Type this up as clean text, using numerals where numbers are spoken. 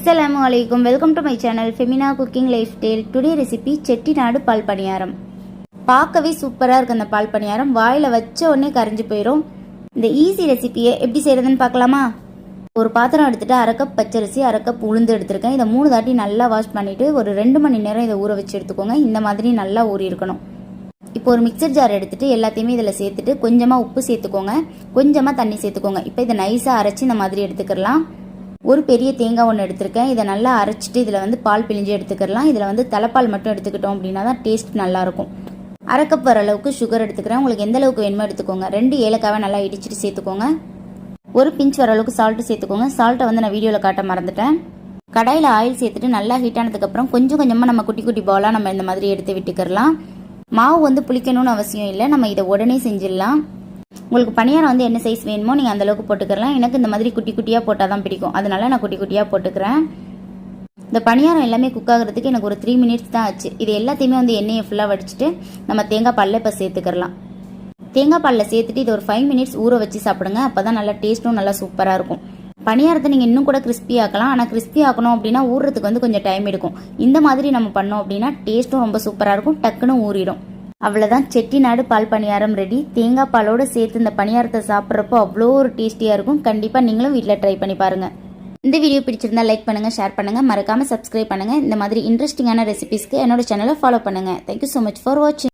Assalamu alaikum. Welcome to my channel Femina Cooking Lifestyle. Today recipe Chettinad பால் பணியாரம். பார்க்கவே சூப்பரா இருக்கு அந்த பால் பணியாரம். வாயில வச்ச உடனே கரைஞ்சு போயிடும். இந்த ஈஸி ரெசிபியை எப்படி செய்யறதுன்னு பார்க்கலாமா? ஒரு பாத்திரம் எடுத்துட்டு அரை கப் பச்சரிசி, அரை கப் உளுந்து எடுத்துருக்கேன். இதை 3 தாட்டி நல்லா வாஷ் பண்ணிட்டு ஒரு 2 மணி நேரம் இதை ஊற வச்சு எடுத்துக்கோங்க. இந்த மாதிரி நல்லா ஊறி இருக்கணும். இப்போ ஒரு மிக்சர் ஜார் எடுத்துட்டு எல்லாத்தையுமே இதில் சேர்த்துட்டு கொஞ்சமாக உப்பு சேர்த்துக்கோங்க, கொஞ்சமாக தண்ணி சேர்த்துக்கோங்க. இப்போ இதை நைஸாக அரைச்சி இந்த மாதிரி எடுத்துக்கலாம். ஒரு பெரிய தேங்காய் ஒன்று எடுத்திருக்கேன். இதை நல்லா அரைச்சிட்டு இதில் வந்து பால் பிழிஞ்சு எடுத்துக்கலாம். இதில் வந்து தலைப்பால் மட்டும் எடுத்துக்கிட்டோம் அப்படின்னா தான் டேஸ்ட் நல்லாயிருக்கும். அரை கப் வர அளவுக்கு சுகர் எடுத்துக்கிறேன். உங்களுக்கு எந்த அளவுக்கு வேணுமோ எடுத்துக்கோங்க. 2 ஏலக்காவை நல்லா இடிச்சிட்டு சேர்த்துக்கோங்க. ஒரு பிஞ்ச் வர அளவுக்கு சால்ட்டு சேர்த்துக்கோங்க. சால்ட்டை வந்து நான் வீடியோவில் காட்ட மறந்துட்டேன். கடாயில் ஆயில் சேர்த்துட்டு நல்லா ஹீட் ஆனதுக்கப்புறம் கொஞ்சம் கொஞ்சமாக நம்ம குட்டி குட்டி பாலாக நம்ம இந்த மாதிரி எடுத்து விட்டுக்கிறலாம். மாவு வந்து புளிக்கணும்னு அவசியம் இல்லை, நம்ம இதை உடனே செஞ்சிடலாம். உங்களுக்கு பணியாரம் வந்து என்ன சைஸ் வேணுமோ நீங்கள் அந்தளவுக்கு போட்டுக்கலாம். எனக்கு இந்த மாதிரி குட்டி குட்டியாக போட்டால் தான் பிடிக்கும், அதனால நான் குட்டி குட்டியாக போட்டுக்கிறேன். இந்த பணியாரம் எல்லாமே குக் ஆகிறதுக்கு எனக்கு ஒரு 3 மினிட்ஸ் தான் ஆச்சு. இது எல்லாத்தையுமே வந்து எண்ணெயை ஃபுல்லாக வடிச்சிட்டு நம்ம தேங்காய் பாலில் இப்போ சேர்த்துக்கலாம். தேங்காய் பாலில் சேர்த்துட்டு இது ஒரு 5 மினிட்ஸ் ஊற வச்சு சாப்பிடுங்க. அப்போ தான் நல்லா டேஸ்ட்டும் நல்லா சூப்பராக இருக்கும். பணியாரத்தை நீங்கள் இன்னும் கூட கிறிஸ்பி ஆக்கலாம். ஆனால் கிறிஸ்பி ஆக்கணும் அப்படின்னா ஊறுறதுக்கு வந்து கொஞ்சம் டைம் எடுக்கும். இந்த மாதிரி நம்ம பண்ணோம் அப்படின்னா டேஸ்ட்டும் ரொம்ப சூப்பராக இருக்கும், டக்குன்னு ஊறிடும். அவ்வளோதான், செட்டிநாடு பால் பணியாரம் ரெடி. தேங்காய் பாலோடு சேர்த்து இந்த பணியாரத்தை சாப்பிட்றப்போ அவ்வளோ ஒரு டேஸ்டியாக இருக்கும். கண்டிப்பாக நீங்களும் வீட்டில் ட்ரை பண்ணி பாருங்கள். இந்த வீடியோ பிடிச்சிருந்தா லைக் பண்ணுங்கள், ஷேர் பண்ணுங்கள், மறக்காமல் சப்ஸ்கிரைப் பண்ணுங்கள். இந்த மாதிரி இன்ட்ரெஸ்டிங்கான ரெசிபிஸ்க்கு என்னோட சேனலை ஃபாலோ பண்ணுங்கள். தேங்க்யூ ஸோ மச் ஃபார் வாட்சிங்.